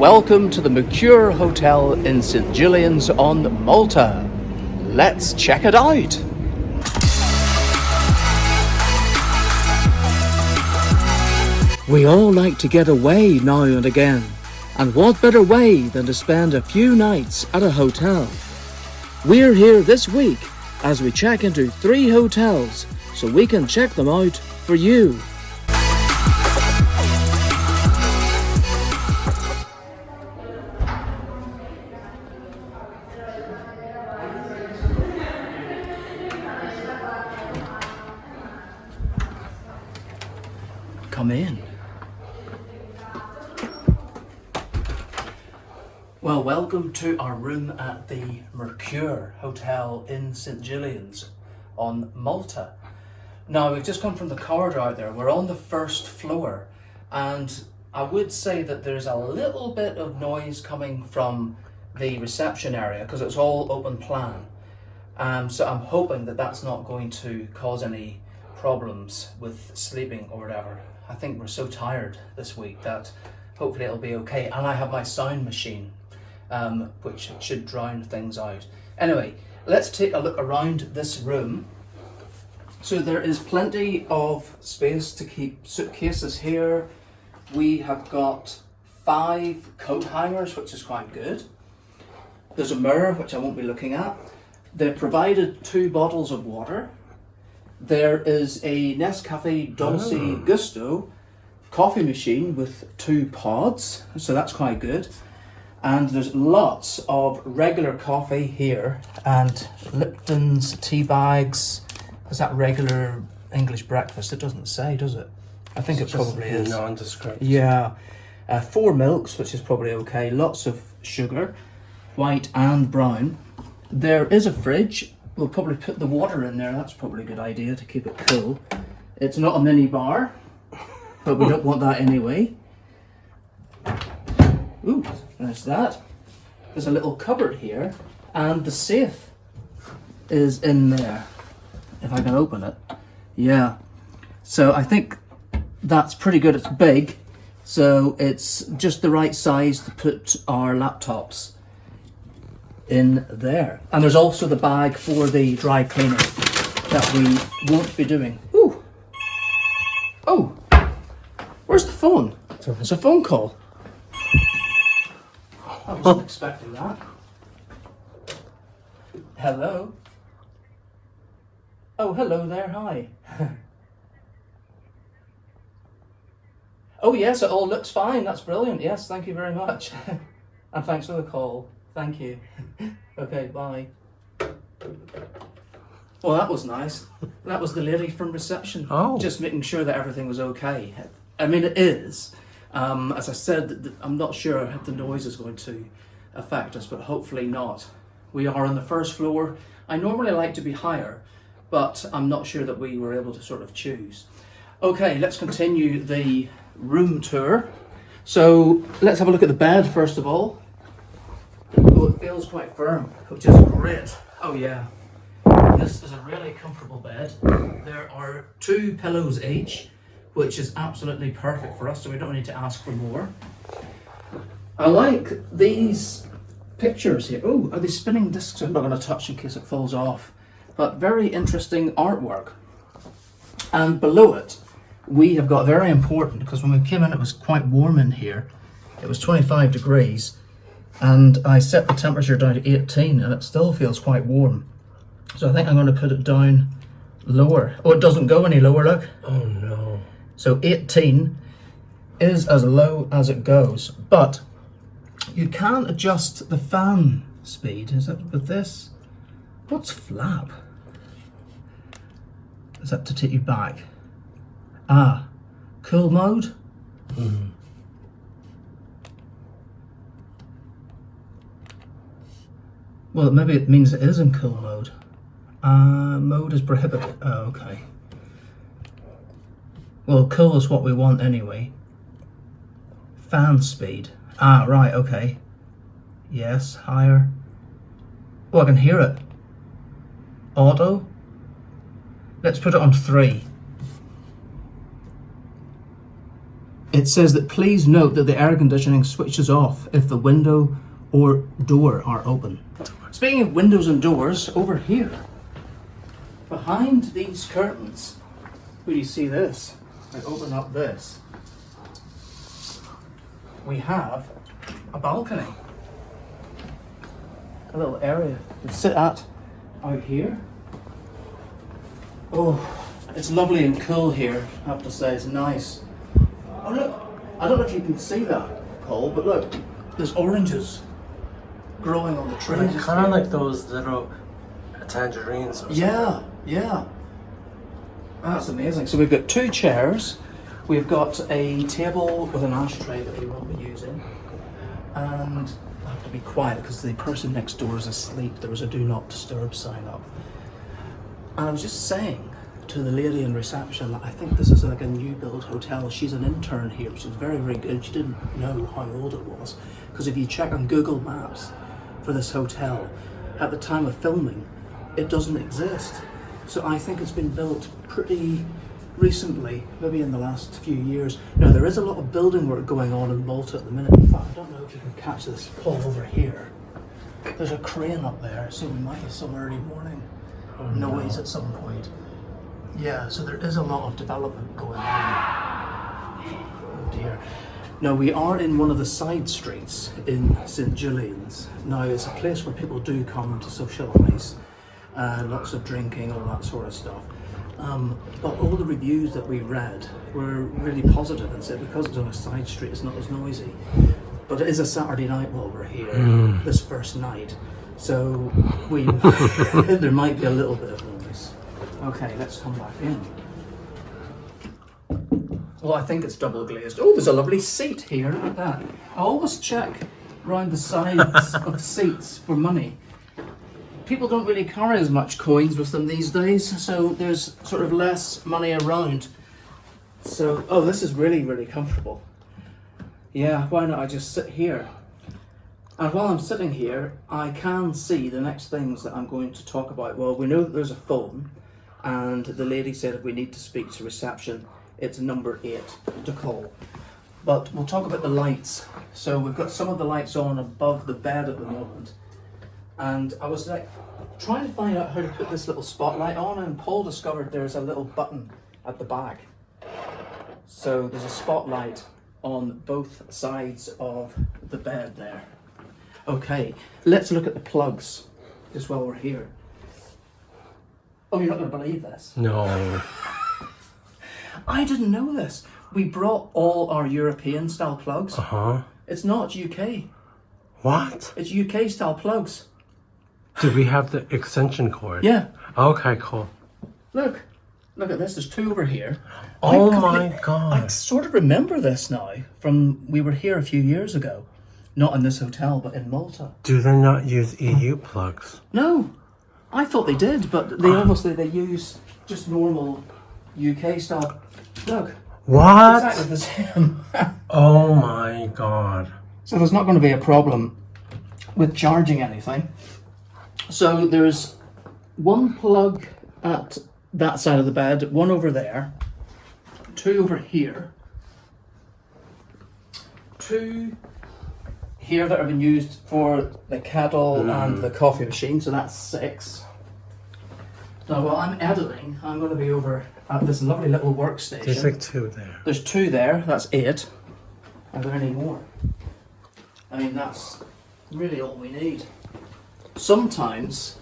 Welcome to the Mercure Hotel in St Julian's on Malta. Let's check it out. We all like to get away now and again, and what better way than to spend a few nights at a hotel? We're here this week as we check into 3 hotels so we can check them out for you. Come in. Well, welcome to our room at the Mercure Hotel in St Julian's on Malta. Now, we've just come from the corridor out there. We're on the first floor, and I would say that there's a little bit of noise coming from the reception area because it's all open plan. So I'm hoping that that's not going to cause any problems with sleeping or whatever. I think we're so tired this week that hopefully it'll be okay. And I have my sound machine, which should drown things out. Anyway, let's take a look around this room. So there is plenty of space to keep suitcases here. We have got 5 coat hangers, which is quite good. There's a mirror, which I won't be looking at. They've provided 2 bottles of water. There is a Nescafe Dolce Gusto coffee machine with 2 pods, so that's quite good. And there's lots of regular coffee here, and Lipton's tea bags. Is that regular English breakfast? It doesn't say, does it? I think it probably is. Nondescript. Yeah. 4 milks, which is probably okay. Lots of sugar, white and brown. There is a fridge. We'll probably put the water in there. That's probably a good idea to keep it cool. It's not a mini bar, but we don't want that anyway. Ooh, there's that. There's a little cupboard here, and the safe is in there. If I can open it. Yeah. So I think that's pretty good. It's big, so it's just the right size to put our laptops in there. And there's also the bag for the dry cleaning that we won't be doing. Ooh. Oh, where's the phone? It's a phone call. I wasn't expecting that. Hello. Oh, hello there, hi. Oh yes, it all looks fine, that's brilliant. Yes, thank you very much. And thanks for the call. Thank you. Okay, bye. Well, that was nice. That was the lady from reception. Oh. Just making sure that everything was okay. I mean, it is. As I said, I'm not sure if the noise is going to affect us, but hopefully not. We are on the first floor. I normally like to be higher, but I'm not sure that we were able to sort of choose. Okay, let's continue the room tour. So let's have a look at the bed first of all. Oh, it feels quite firm, which is great. Oh yeah, this is a really comfortable bed. There are 2 pillows each, which is absolutely perfect for us, so we don't need to ask for more. I like these pictures here. Oh, are they spinning discs? I'm not going to touch in case it falls off. But very interesting artwork. And below it, we have got very important, because when we came in it was quite warm in here. It was 25 degrees. And I set the temperature down to 18 and it still feels quite warm. So I think I'm going to put it down lower. Oh, it doesn't go any lower, look. Oh no. So 18 is as low as it goes. But you can adjust the fan speed. Is that with this? What's flap? Is that to take you back? Ah, cool mode? Mm-hmm. Well, maybe it means it is in cool mode. Mode is prohibited. Oh, okay. Well, cool is what we want anyway. Fan speed. Ah, right, okay. Yes, higher. Oh, I can hear it. Auto. Let's put it on 3. It says that please note that the air conditioning switches off if the window or door are open. Speaking of windows and doors, over here, behind these curtains, where do you see this? I open up this. We have a balcony. A little area to sit at out here. Oh, it's lovely and cool here, I have to say, it's nice. Oh look, I don't know if you can see that, Paul, but look, there's oranges growing on the trees. Kind of like those little tangerines or something. Yeah, yeah. That's amazing. So we've got 2 chairs, we've got a table with an ashtray that we won't be using, and I have to be quiet because the person next door is asleep. There was a do not disturb sign up. And I was just saying to the lady in reception that I think this is like a new build hotel. She's an intern here, which is very, very good. She didn't know how old it was, because if you check on Google Maps for this hotel, at the time of filming, it doesn't exist. So I think it's been built pretty recently, maybe in the last few years. Now there is a lot of building work going on in Malta at the minute. In fact, I don't know if you can catch this Paul over here. There's a crane up there, so we might have some early morning noise at some point. Yeah, so there is a lot of development going on. Oh dear. Now we are in one of the side streets in St Julian's. Now it's a place where people do come to socialise, lots of drinking, all that sort of stuff. But all the reviews that we read were really positive and said because it's on a side street it's not as noisy. But it is a Saturday night while we're here, this first night. So we there might be a little bit of noise. Okay, let's come back in. Well, I think it's double glazed. Oh, there's a lovely seat here, look at that. I always check round the sides of seats for money. People don't really carry as much coins with them these days, so there's sort of less money around. So, oh, this is really, really comfortable. Yeah, why not I just sit here? And while I'm sitting here, I can see the next things that I'm going to talk about. Well, we know that there's a phone, and the lady said if we need to speak to reception, it's number 8 to call. But we'll talk about the lights. So we've got some of the lights on above the bed at the moment. And I was like trying to find out how to put this little spotlight on, and Paul discovered there's a little button at the back. So there's a spotlight on both sides of the bed there. Okay, let's look at the plugs just while we're here. Oh, you're not going to believe this. No. I didn't know this. We brought all our European style plugs. Uh-huh. It's not UK. What? It's UK style plugs. Do we have the extension cord? Yeah. Okay, cool. Look at this. There's 2 over here. Oh my God. I sort of remember this now from we were here a few years ago. Not in this hotel, but in Malta. Do they not use EU plugs? No, I thought they did, but they obviously they use just normal UK style. Look. What? Exactly the same. Oh my God. So there's not going to be a problem with charging anything. So there's 1 plug at that side of the bed, 1 over there, 2 over here, 2 here that have been used for the kettle and the coffee machine, so that's 6. Now while I'm editing, I'm going to be over at this lovely little workstation. There's like 2 there. There's 2 there, that's 8. Are there any more? I mean, that's really all we need. Sometimes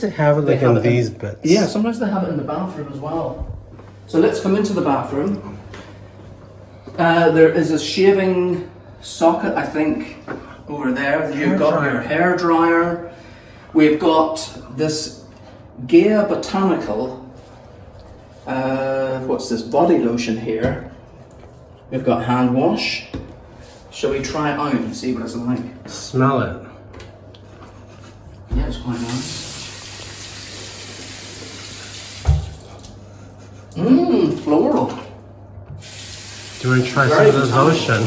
they have it like in these bits. Yeah, sometimes they have it in the bathroom as well. So let's come into the bathroom. There is a shaving socket, I think, over there. You've got your hair dryer. We've got this Gaia Botanical, what's this, body lotion here. We've got hand wash. Shall we try it out and see what it's like? Smell it. Yeah, it's quite nice. Floral. Do you want to try some of the lotion?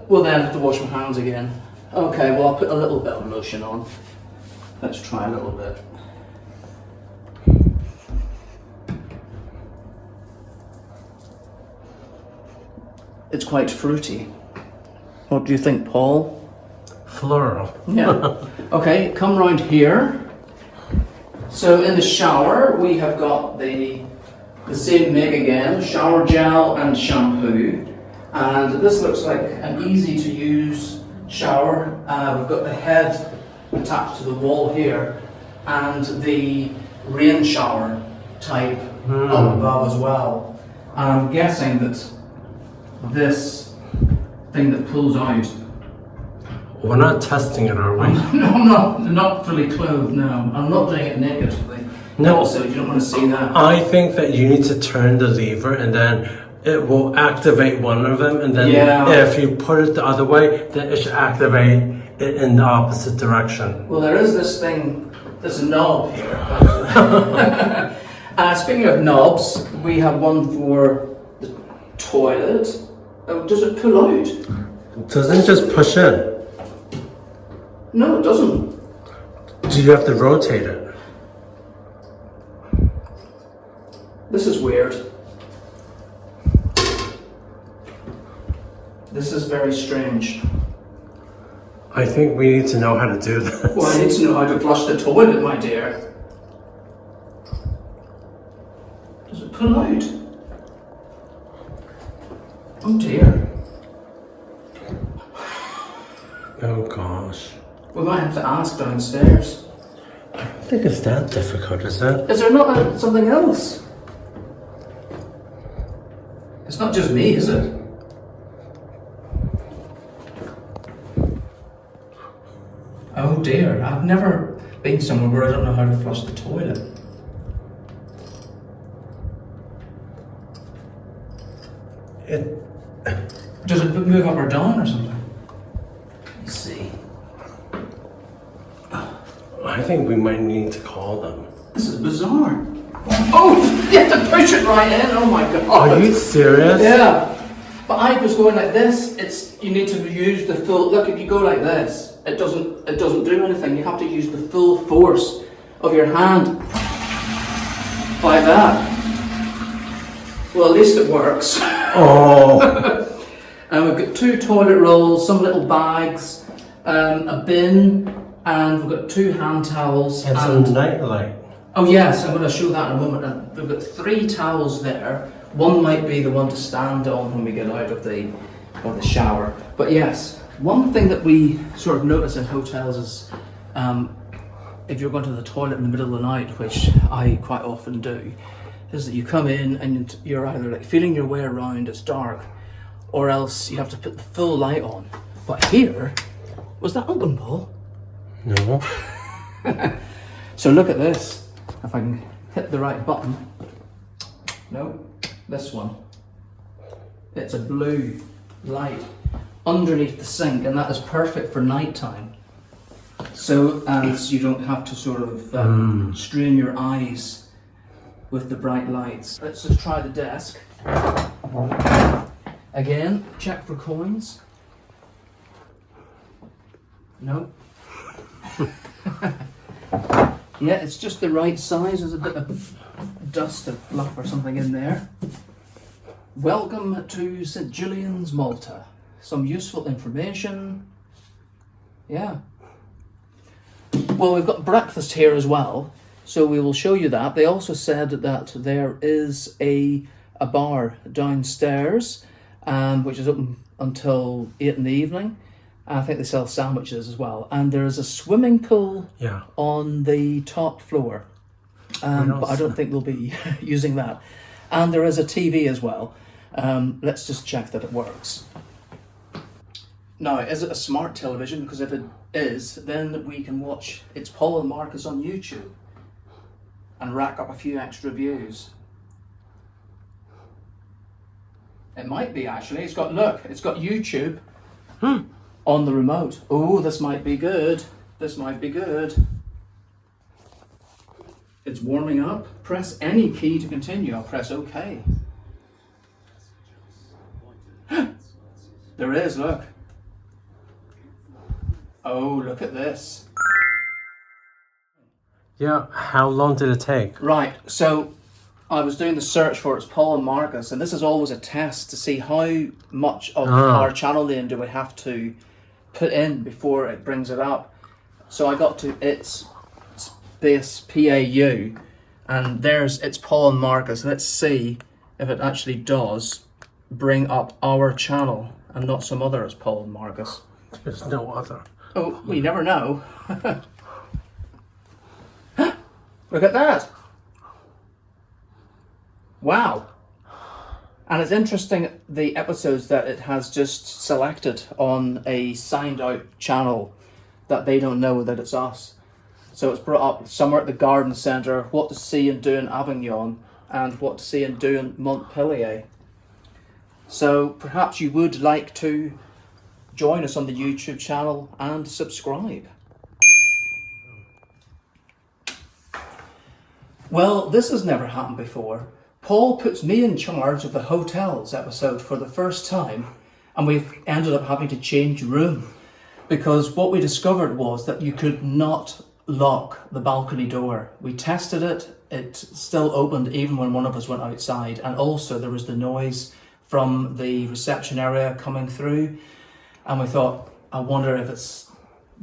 Well then I have to wash my hands again. Okay, well I'll put a little bit of lotion on. Let's try a little bit. it's quite fruity. What do you think, Paul? Floral. Yeah. Okay, come round here. So in the shower, we have got the same make again, shower gel and shampoo. And this looks like an easy to use shower. We've got the head attached to the wall here and the rain shower type up above as well. And I'm guessing that this thing that pulls out. We're not testing it, are we? No, I'm not fully clothed, no. I'm not doing it naked. No. So you don't want to see that. I think that you need to turn the lever and then it will activate one of them, and then if you put it the other way, then it should activate it in the opposite direction. Well, there is this thing, this knob here. Speaking of knobs, we have one for the toilet. Oh, does it pull out? It doesn't just push in. No, it doesn't. Do you have to rotate it? This is weird. This is very strange. I think we need to know how to do this. Well, I need to know how to flush the toilet, my dear. Does it pull out? Oh dear. Oh gosh. We might have to ask downstairs. I don't think it's that difficult, is it? Is there not something else? It's not just me, is it? Oh dear, I've never been somewhere where I don't know how to flush the toilet. Does it move up or down or something? Let's see. I think we might need to call them. This is bizarre. Oh, you have to push it right in. Oh my god. Are you serious? Yeah. But I was going like this. You need to use the full. Look, if you go like this, it doesn't do anything. You have to use the full force of your hand. Like that. Well, at least it works. Oh. And we've got 2 toilet rolls, some little bags, a bin, and we've got 2 hand towels. And some nightlight. Oh yes, I'm going to show that in a moment. And we've got 3 towels there. One might be the one to stand on when we get out of the shower. But yes, one thing that we sort of notice in hotels is if you're going to the toilet in the middle of the night, which I quite often do, is that you come in and you're either like feeling your way around, it's dark, or else you have to put the full light on. But here, was that open, Paul? No. So look at this. If I can hit the right button. No, this one. It's a blue light underneath the sink, and that is perfect for nighttime. So as you don't have to sort of strain your eyes with the bright lights. Let's just try the desk. Again, check for coins. No. Yeah, it's just the right size. There's a bit of dust or fluff or something in there. Welcome to St Julian's, Malta. Some useful information. Yeah. Well, we've got breakfast here as well, so we will show you that. They also said that there is a bar downstairs, which is open until 8 in the evening. I think they sell sandwiches as well. And there is a swimming pool on the top floor. But I don't think they'll be using that. And there is a TV as well. Let's just check that it works. Now, is it a smart television? Because if it is, then we can watch It's Paul and Marcus on YouTube and rack up a few extra views. It might be, actually. It's got YouTube on the remote. Oh, this might be good. This might be good. It's warming up. Press any key to continue. I'll press OK. There is, look. Oh, look at this. Yeah, how long did it take? Right, so I was doing the search for it's Paul and Marcus, and this is always a test to see how much of our channel name do we have to put in before it brings it up. So I got to its space PAU, and there's it's Paul and Marcus. Let's see if it actually does bring up our channel and not some other as Paul and Marcus. There's no other. Oh, we never know. Look at that. Wow. And it's interesting the episodes that it has just selected on a signed out channel that they don't know that it's us. So it's brought up Summer at the Garden Centre, What to See and Do in Avignon, and What to See and Do in Montpellier. So perhaps you would like to join us on the YouTube channel and subscribe. Well, this has never happened before. Paul puts me in charge of the hotels episode for the first time, and we've ended up having to change room because what we discovered was that you could not lock the balcony door. We tested it, it still opened even when one of us went outside, and also there was the noise from the reception area coming through, and we thought, I wonder if it's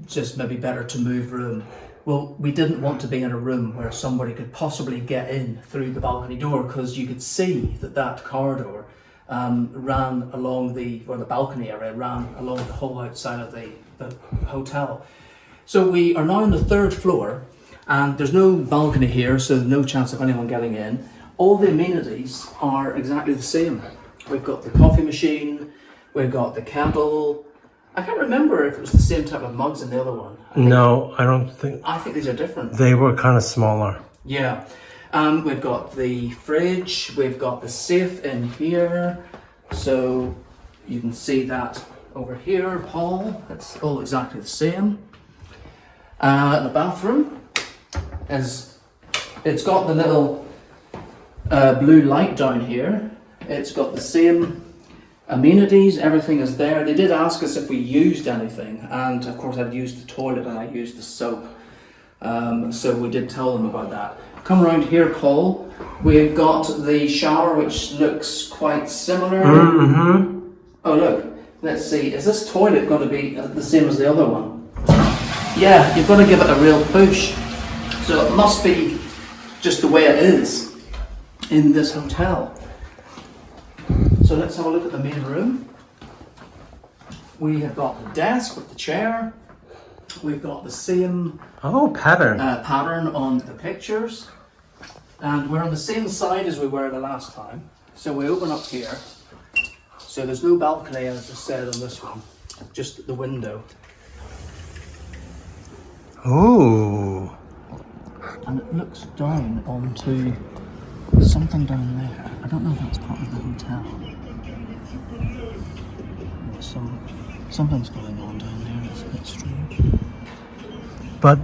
just maybe better to move room. Well, we didn't want to be in a room where somebody could possibly get in through the balcony door, because you could see that corridor ran along the balcony area ran along the whole outside of the hotel. So we are now on the 3rd floor, and there's no balcony here, so there's no chance of anyone getting in. All the amenities are exactly the same. We've got the coffee machine, we've got the kettle. I can't remember if it was the same type of mugs in the other one. No, I don't think. I think these are different. They were kind of smaller. Yeah. We've got the fridge, we've got the safe in here. So you can see that over here, Paul. It's all exactly the same. The bathroom it's got the little blue light down here. It's got the same amenities, everything is there. They did ask us if we used anything, and of course I'd used the toilet and I used the soap. So we did tell them about that. Come around here, Paul. We've got the shower, which looks quite similar. Mm-hmm. Oh look, let's see, is this toilet going to be the same as the other one? Yeah, you've got to give it a real push. So it must be just the way it is in this hotel. So let's have a look at the main room. We have got the desk with the chair. We've got the same pattern on the pictures. And we're on the same side as we were the last time. So we open up here. So there's no balcony, as I said, on this one. Just the window. Oh. And it looks down onto something down there. I don't know if that's part of the hotel. Something's going on down there. It's a bit strange. But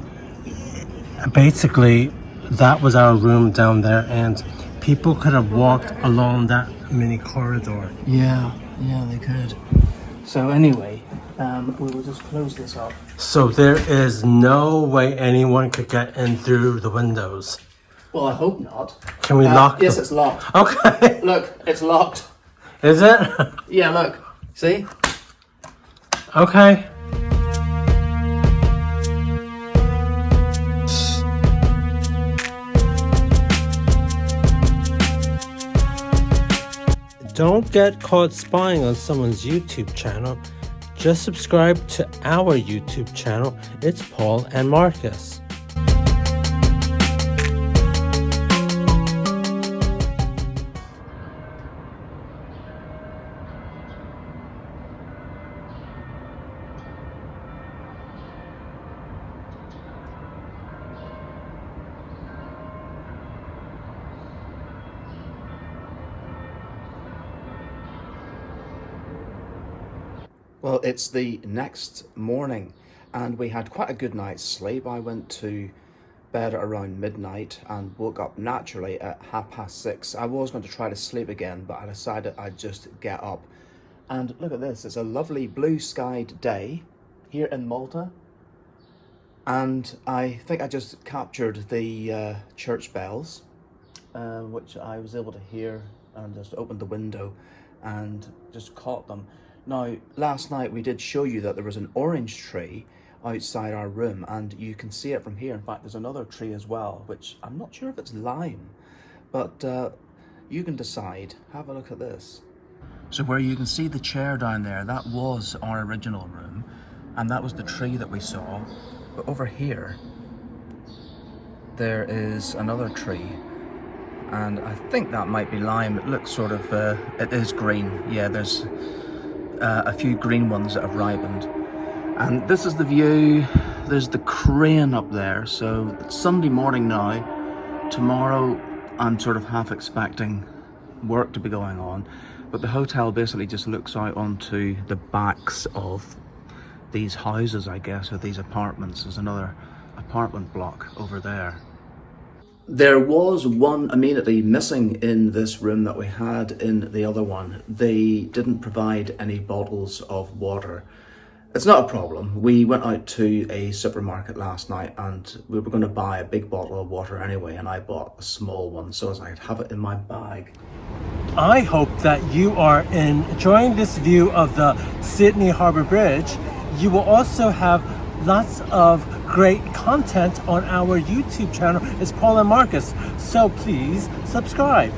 basically, that was our room down there, and people could have walked along that mini corridor. Yeah, they could. So anyway, we will just close this up. So there is no way anyone could get in through the windows. Well, I hope not. Can we lock them? Yes, it's locked. Okay. Look, it's locked. Is it? Yeah, look. See? Okay. Don't get caught spying on someone's YouTube channel. Just subscribe to our YouTube channel. It's Paul and Marcus. Well, it's the next morning and we had quite a good night's sleep. I went to bed at around midnight and woke up naturally at 6:30. I was going to try to sleep again, but I decided I'd just get up. And look at this, it's a lovely blue skied day here in Malta. And I think I just captured the church bells. which I was able to hear and just opened the window and just caught them. Now, last night we did show you that there was an orange tree outside our room, and you can see it from here. In fact, there's another tree as well, which I'm not sure if it's lime, but you can decide. Have a look at this. So where you can see the chair down there, that was our original room, and that was the tree that we saw. But over here, there is another tree, and I think that might be lime. It looks sort of, it is green. Yeah, there's a few green ones that have ripened. And this is the view. There's the crane up there. So it's Sunday morning now. Tomorrow I'm sort of half expecting work to be going on, but the hotel basically just looks out onto the backs of these houses, I guess, or these apartments. There's another apartment block over there. There was one amenity missing in this room that we had in the other one. They didn't provide any bottles of water. It's not a problem. We went out to a supermarket last night and we were going to buy a big bottle of water anyway, and I bought a small one so as I could have it in my bag. I hope that you are enjoying this view of the Sydney Harbour Bridge. You will also have lots of great content on our YouTube channel. It's Paul and Marcus, so please subscribe.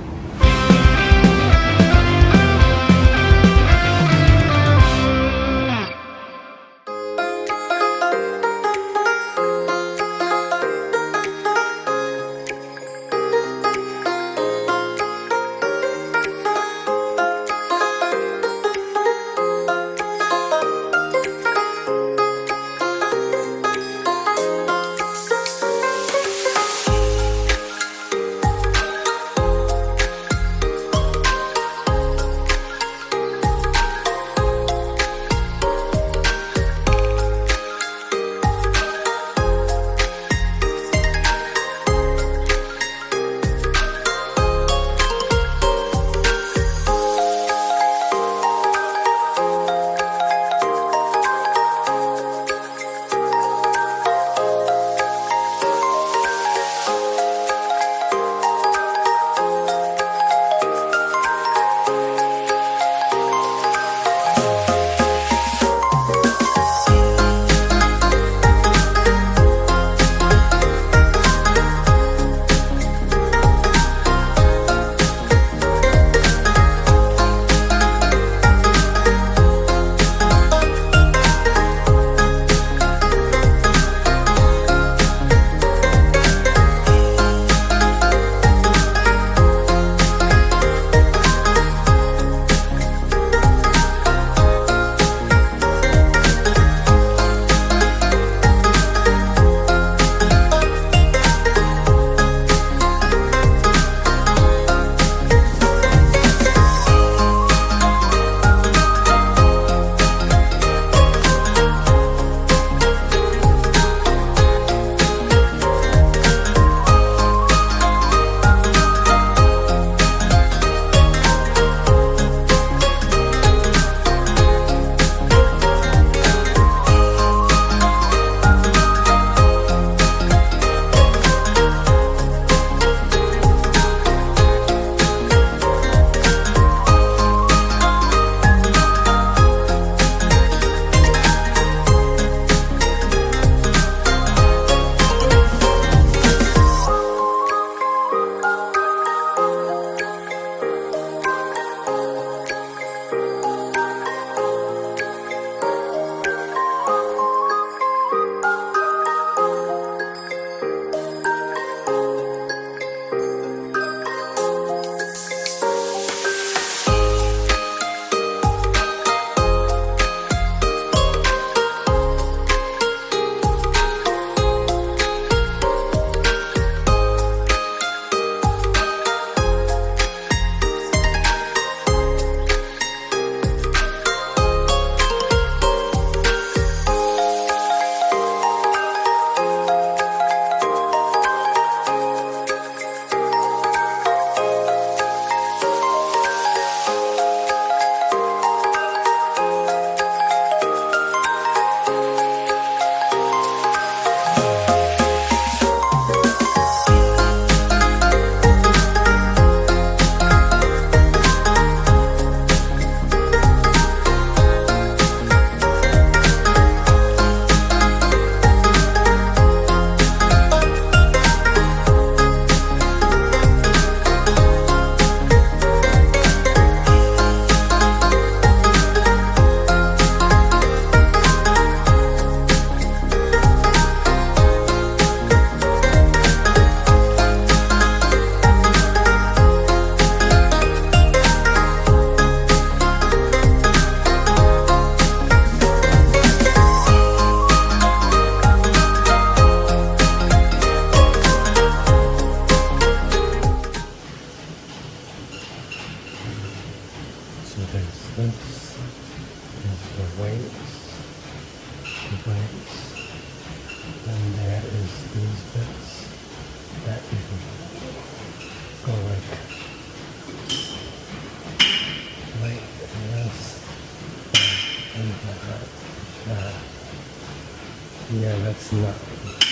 Yeah, that's not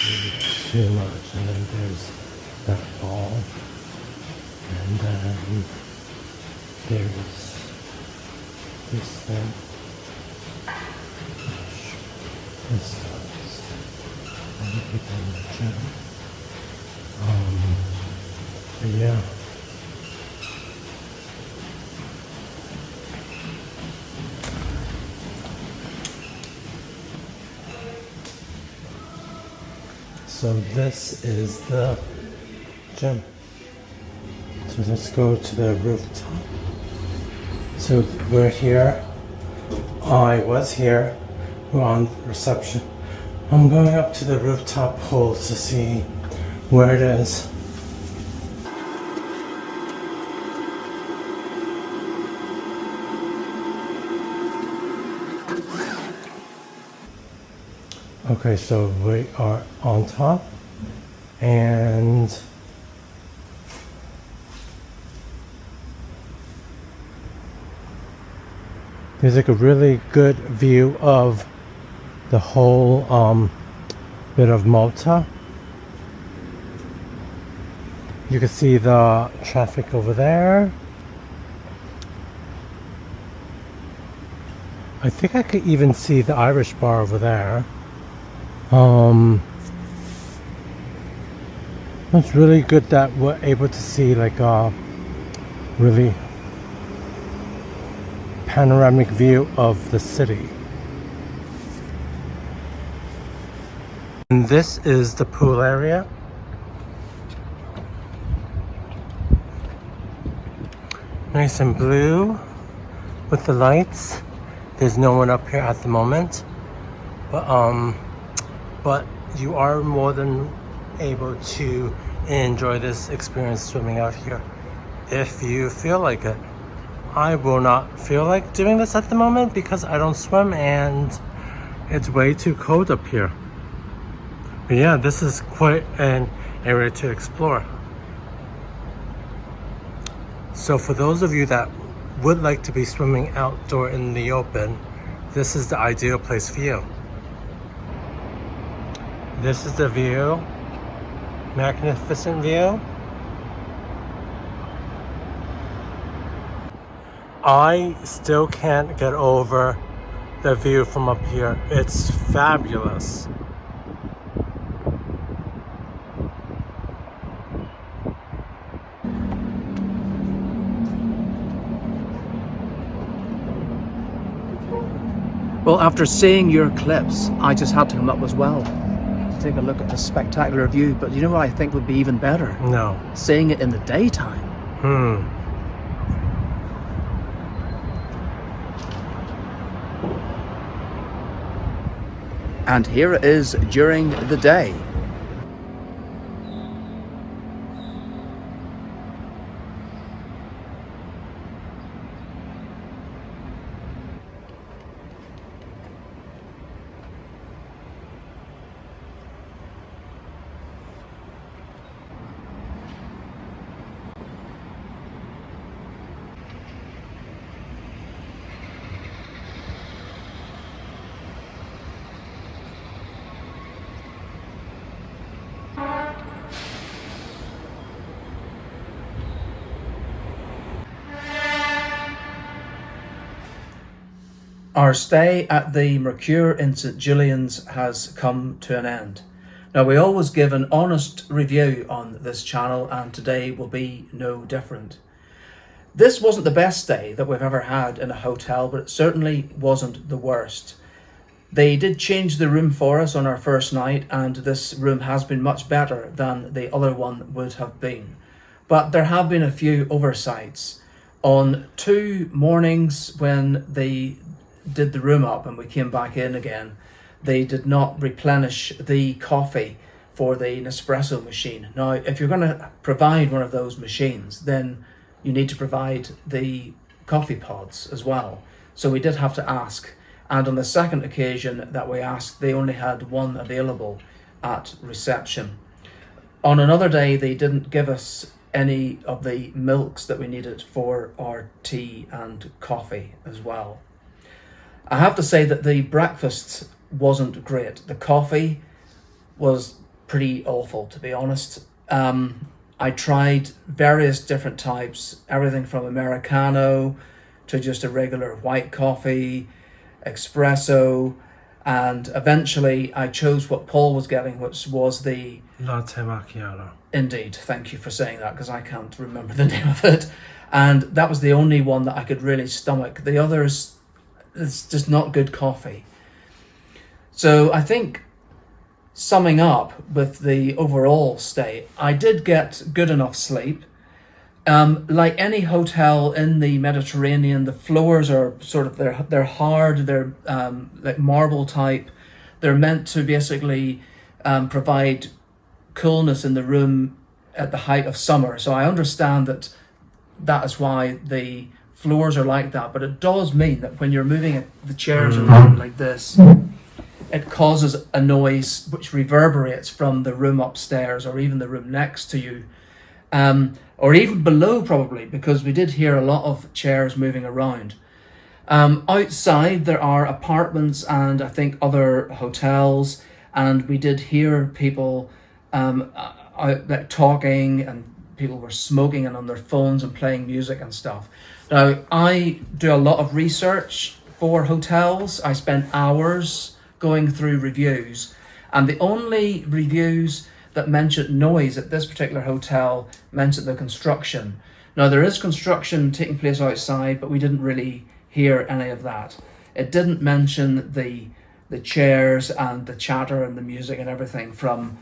really too much. And then there's that ball. And then there's this thing. This is other people in the gym. But yeah. So this is the gym. So let's go to the rooftop. So we're here. I was here. We're on reception. I'm going up to the rooftop pool to see where it is. Okay, so we are on top, and there's like a really good view of the whole bit of Malta. You can see the traffic over there. I think I could even see the Irish bar over there. It's really good that we're able to see like a really panoramic view of the city. And this is the pool area. Nice and blue with the lights. There's no one up here at the moment, but you are more than able to enjoy this experience swimming out here if you feel like it. I will not feel like doing this at the moment because I don't swim and it's way too cold up here. But yeah, this is quite an area to explore. So for those of you that would like to be swimming outdoor in the open, this is the ideal place for you. This is the view. Magnificent view. I still can't get over the view from up here. It's fabulous. Well, after seeing your clips, I just had to come up as well to take a look at the spectacular view. But you know what I think would be even better? No. Seeing it in the daytime. And here it is during the day. Our stay at the Mercure in St Julian's has come to an end. Now, we always give an honest review on this channel, and today will be no different. This wasn't the best stay that we've ever had in a hotel, but it certainly wasn't the worst. They did change the room for us on our first night, and this room has been much better than the other one would have been. But there have been a few oversights. On 2 mornings when they did the room up and we came back in again, they did not replenish the coffee for the Nespresso machine. Now, if you're going to provide one of those machines, then you need to provide the coffee pods as well. So we did have to ask, and on the second occasion that we asked, they only had one available at reception. On another day, they didn't give us any of the milks that we needed for our tea and coffee as well. I have to say that the breakfasts wasn't great. The coffee was pretty awful, to be honest. I tried various different types, everything from Americano to just a regular white coffee, espresso, and eventually I chose what Paul was getting, which was the latte macchiato. Indeed, thank you for saying that, because I can't remember the name of it. And that was the only one that I could really stomach. The others, it's just not good coffee. So I think, summing up with the overall stay, I did get good enough sleep. Like any hotel in the Mediterranean, the floors are sort of, they're hard, they're like marble type. They're meant to basically provide coolness in the room at the height of summer. So I understand that is why the floors are like that. But it does mean that when you're moving the chairs around like this, it causes a noise which reverberates from the room upstairs or even the room next to you. Or even below probably, because we did hear a lot of chairs moving around. Outside there are apartments and I think other hotels, and we did hear people out like talking, and people were smoking and on their phones and playing music and stuff. Now, I do a lot of research for hotels. I spend hours going through reviews, and the only reviews that mentioned noise at this particular hotel mentioned the construction. Now, there is construction taking place outside, but we didn't really hear any of that. It didn't mention the chairs and the chatter and the music and everything from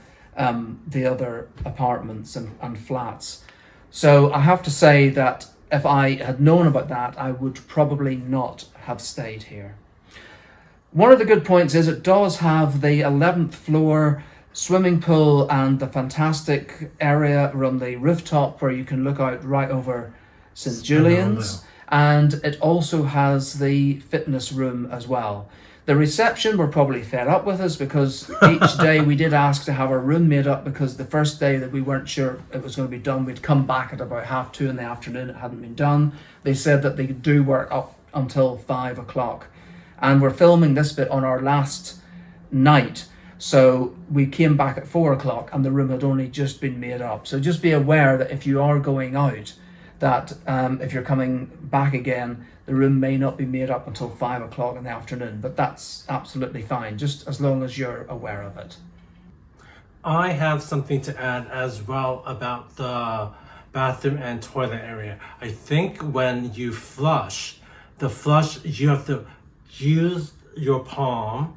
the other apartments and flats. So I have to say that if I had known about that, I would probably not have stayed here. One of the good points is it does have the 11th floor swimming pool and the fantastic area around the rooftop where you can look out right over St Julian's, and it also has the fitness room as well. The reception were probably fed up with us, because each day we did ask to have our room made up, because the first day that we weren't sure it was going to be done, we'd come back at about 2:30 in the afternoon, it hadn't been done. They said that they do work up until 5 o'clock. And we're filming this bit on our last night. So we came back at 4 o'clock and the room had only just been made up. So just be aware that if you are going out, that if you're coming back again, the room may not be made up until 5 o'clock in the afternoon. But that's absolutely fine, just as long as you're aware of it. I have something to add as well about the bathroom and toilet area. I think when you flush, you have to use your palm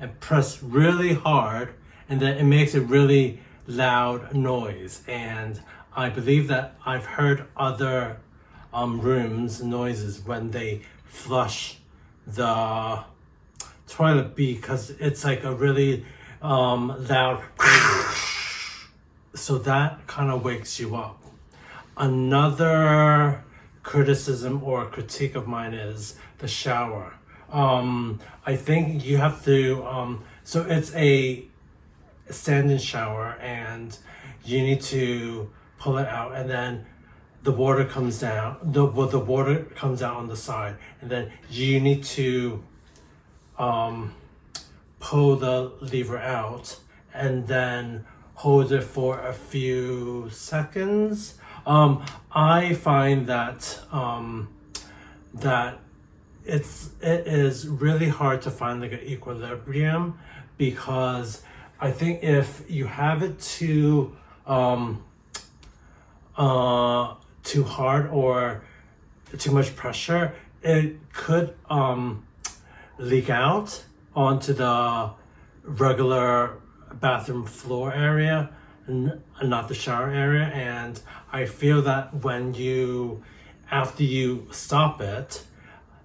and press really hard, and then it makes a really loud noise. And I believe that I've heard other rooms noises when they flush the toilet, because it's like a really loud so that kind of wakes you up. Another criticism or critique of mine is the shower. I think you have to, so it's a stand-in shower and you need to pull it out, and then the water comes down, the water comes out on the side, and then you need to pull the lever out and then hold it for a few seconds. I find that it is really hard to find like an equilibrium, because I think if you have it too hard or too much pressure, it could leak out onto the regular bathroom floor area and not the shower area. And I feel that after you stop it,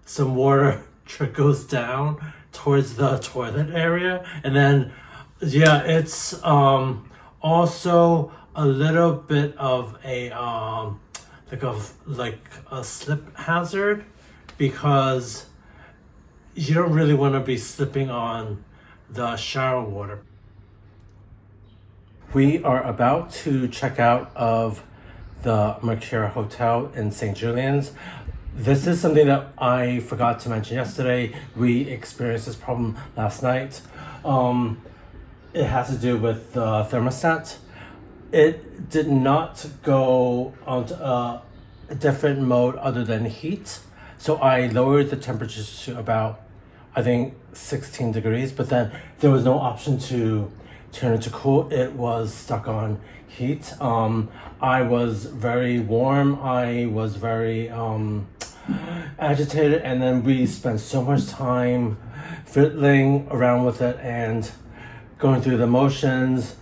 some water trickles down towards the toilet area, and then it's also a little bit of a like a slip hazard, because you don't really want to be slipping on the shower water. We are about to check out of the Mercure Hotel in St Julian's. This is something that I forgot to mention yesterday. We experienced this problem last night. It has to do with the thermostat. It did not go onto a different mode other than heat. So I lowered the temperature to about, I think, 16 degrees, but then there was no option to turn it to cool. It was stuck on heat. I was very warm. I was very agitated, and then we spent so much time fiddling around with it and going through the motions.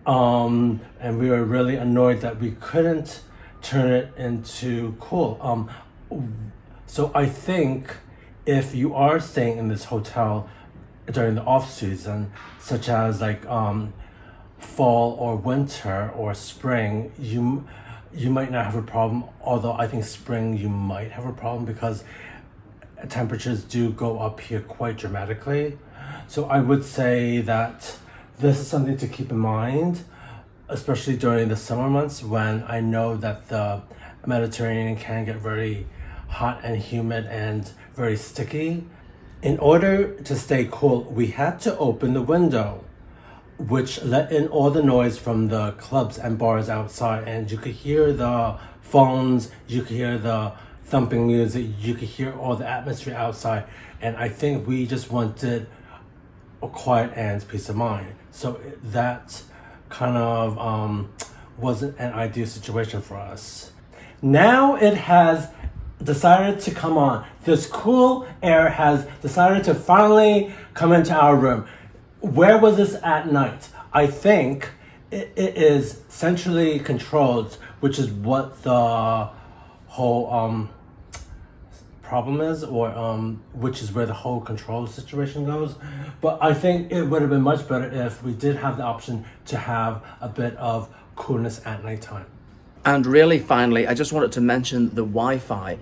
And we were really annoyed that we couldn't turn it into cool. So I think if you are staying in this hotel during the off season, such as like fall or winter or spring, you might not have a problem. Although I think spring you might have a problem because temperatures do go up here quite dramatically. So I would say that this is something to keep in mind, especially during the summer months when I know that the Mediterranean can get very hot and humid and very sticky. In order to stay cool, we had to open the window, which let in all the noise from the clubs and bars outside, and you could hear the phones, you could hear the thumping music, you could hear all the atmosphere outside, and I think we just wanted a quiet and peace of mind. So that kind of wasn't an ideal situation for us. Now it has decided to come on. This cool air has decided to finally come into our room. Where was this at night? I think it is centrally controlled, which is what the whole problem is, or which is where the whole control situation goes. But I think it would have been much better if we did have the option to have a bit of coolness at nighttime. And really, finally, I just wanted to mention the Wi-Fi.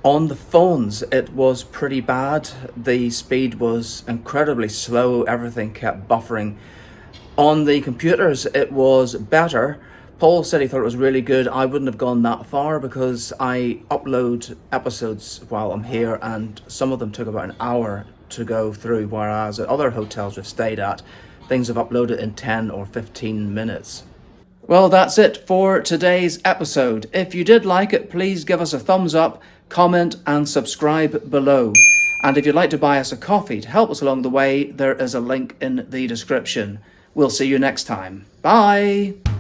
On the phones, it was pretty bad. The speed was incredibly slow. Everything kept buffering. On the computers, it was better. Paul said he thought it was really good. I wouldn't have gone that far because I upload episodes while I'm here, and some of them took about an hour to go through, whereas at other hotels we've stayed at, things have uploaded in 10 or 15 minutes. Well, that's it for today's episode. If you did like it, please give us a thumbs up, comment and subscribe below. And if you'd like to buy us a coffee to help us along the way, there is a link in the description. We'll see you next time. Bye!